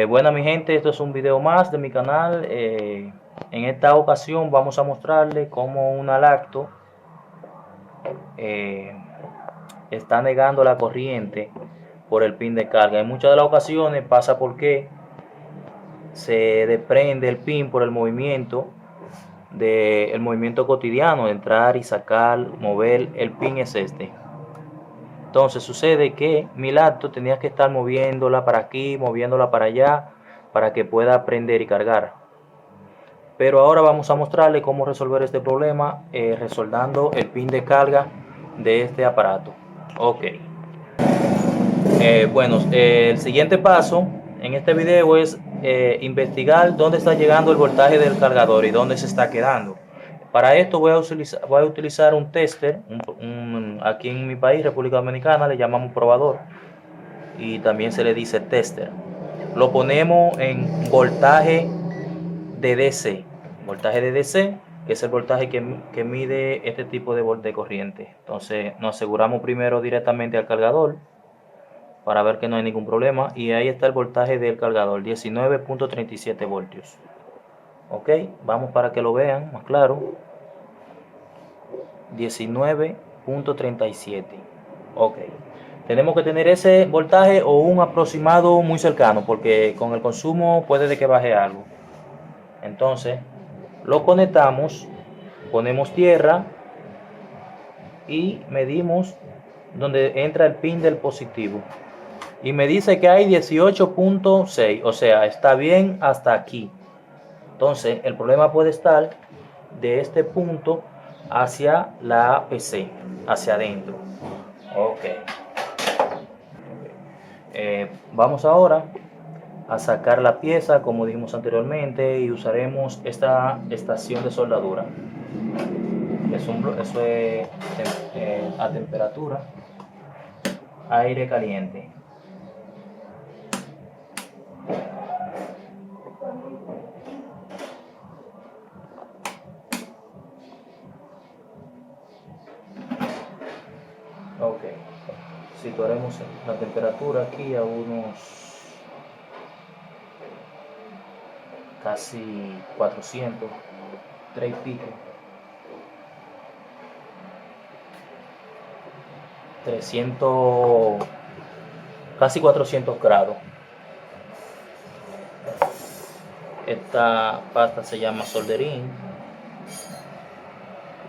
Bueno mi gente, esto es un video más de mi canal. En esta ocasión vamos a mostrarle cómo una lacto está negando la corriente por el pin de carga. En muchas de las ocasiones pasa porque se desprende el pin por el movimiento cotidiano de entrar y sacar, mover el pin es este. Entonces sucede que mi lacto tenía que estar moviéndola para aquí, moviéndola para allá, para que pueda prender y cargar. Pero ahora vamos a mostrarle cómo resolver este problema resoldando el pin de carga de este aparato. Ok. Bueno, el siguiente paso en este video es investigar dónde está llegando el voltaje del cargador y dónde se está quedando. Para esto voy a utilizar un tester, aquí en mi país, República Dominicana, le llamamos probador y también se le dice tester. Lo ponemos en voltaje de DC. Voltaje de DC es el voltaje que mide este tipo de corriente. Entonces nos aseguramos primero directamente al cargador para ver que no hay ningún problema, y ahí está el voltaje del cargador, 19.37 voltios. Ok, vamos para que lo vean más claro. 19.37. ok, tenemos que tener ese voltaje o un aproximado muy cercano, porque con el consumo puede de que baje algo. Entonces lo conectamos, ponemos tierra y medimos donde entra el pin del positivo y me dice que hay 18.6, o sea, está bien hasta aquí. Entonces el problema puede estar de este punto hacia la PC, hacia adentro. Ok. Vamos ahora a sacar la pieza como dijimos anteriormente y usaremos esta estación de soldadura. Eso es a temperatura, aire caliente. Ok, situaremos la temperatura aquí a unos casi 400, 3 y pico, 300, casi 400 grados. Esta pasta se llama solderín,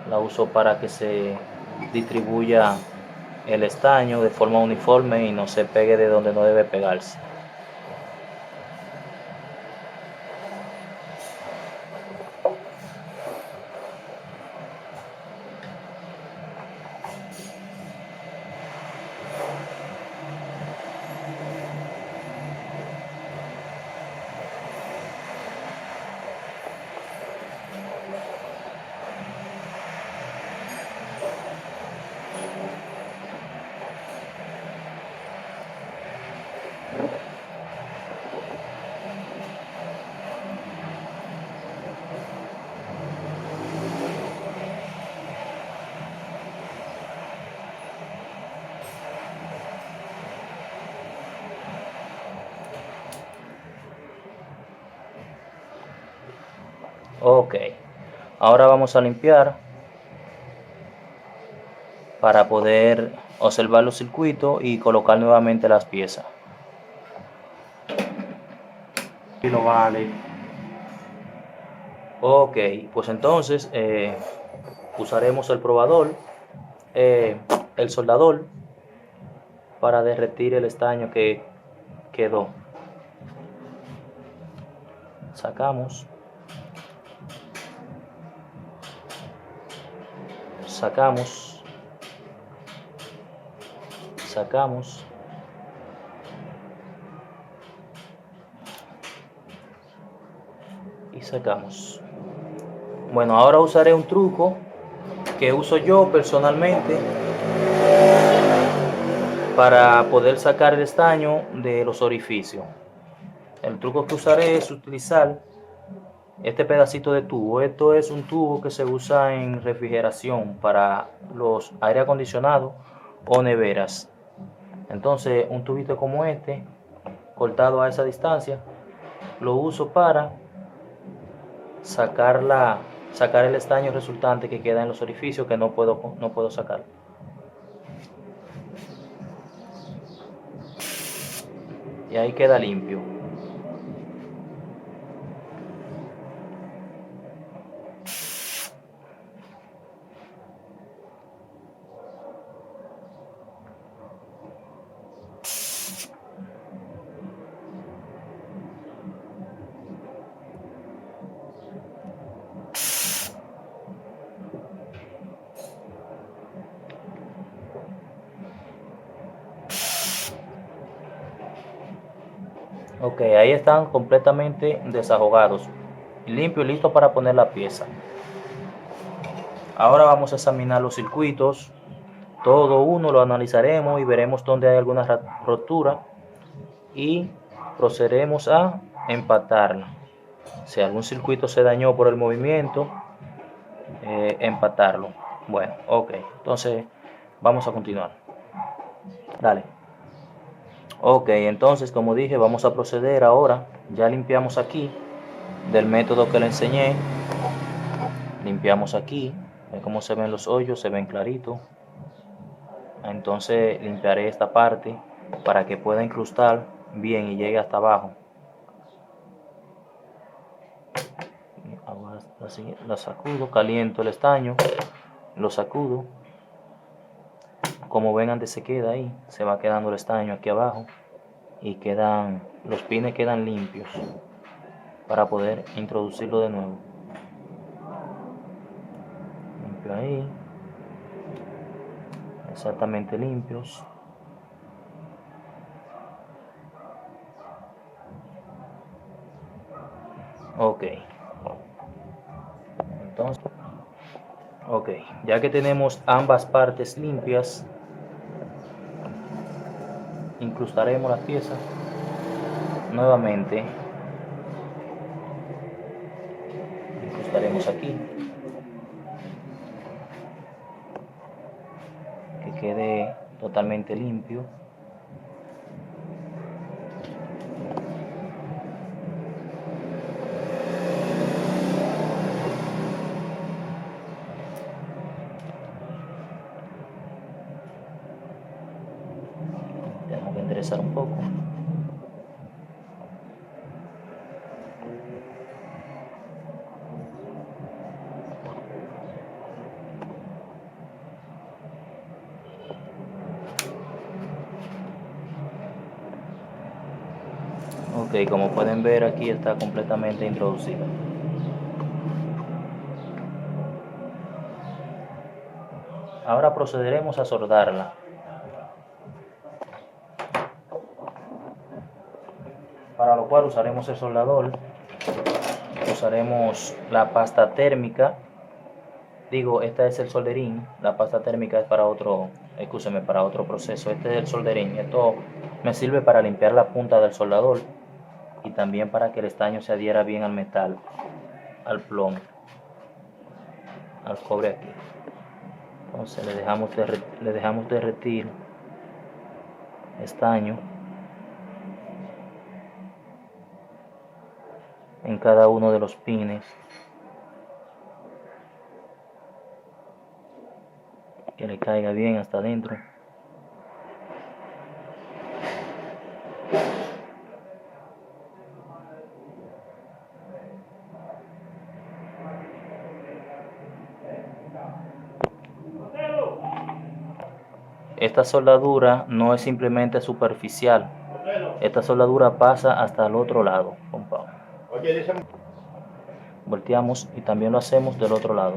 la uso para que se distribuya el estaño de forma uniforme y no se pegue de donde no debe pegarse. Ok, ahora vamos a limpiar para poder observar los circuitos y colocar nuevamente las piezas. Y lo vale. Ok, pues entonces usaremos el probador, el soldador, para derretir el estaño que quedó. Sacamos. Sacamos y sacamos. Bueno, ahora usaré un truco que uso yo personalmente para poder sacar el estaño de los orificios. El truco que usaré es utilizar este pedacito de tubo. Esto es un tubo que se usa en refrigeración para los aire acondicionados o neveras. Entonces, un tubito como este, cortado a esa distancia, lo uso para sacar el estaño resultante que queda en los orificios que no puedo sacar. Y ahí queda limpio. Ok, ahí están completamente desahogados, limpio y listo para poner la pieza. Ahora vamos a examinar los circuitos. Todo uno lo analizaremos y veremos dónde hay alguna rotura y procederemos a empatarla. Si algún circuito se dañó por el movimiento, empatarlo. Bueno, ok, entonces vamos a continuar. Dale. Ok, entonces como dije, vamos a proceder ahora. Ya limpiamos aquí del método que le enseñé. Limpiamos aquí. Ve cómo se ven los hoyos, se ven claritos. Entonces limpiaré esta parte para que pueda incrustar bien y llegue hasta abajo. Ahora la sacudo, caliento el estaño, lo sacudo. Como ven, antes se queda ahí, se va quedando el estaño aquí abajo y los pines quedan limpios para poder introducirlo de nuevo. Limpio ahí, exactamente limpios. Ok, entonces, ok, ya que tenemos ambas partes limpias, incrustaremos la pieza nuevamente. Incrustaremos aquí, que quede totalmente limpio. Tenemos que enderezar un poco. Ok, como pueden ver, aquí está completamente introducida. Ahora procederemos a soldarla. Para lo cual usaremos el soldador, usaremos la pasta térmica. Digo, esta es el solderín, la pasta térmica es para otro, para otro proceso. Este es el solderín. Esto me sirve para limpiar la punta del soldador y también para que el estaño se adhiera bien al metal, al plomo, al cobre aquí. Entonces le dejamos derretir estaño en cada uno de los pines, que le caiga bien hasta adentro. Esta soldadura no es simplemente superficial, esta soldadura pasa hasta el otro lado, compa. Volteamos y también lo hacemos del otro lado.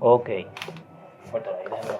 Ok. Córtalo ahí, déjame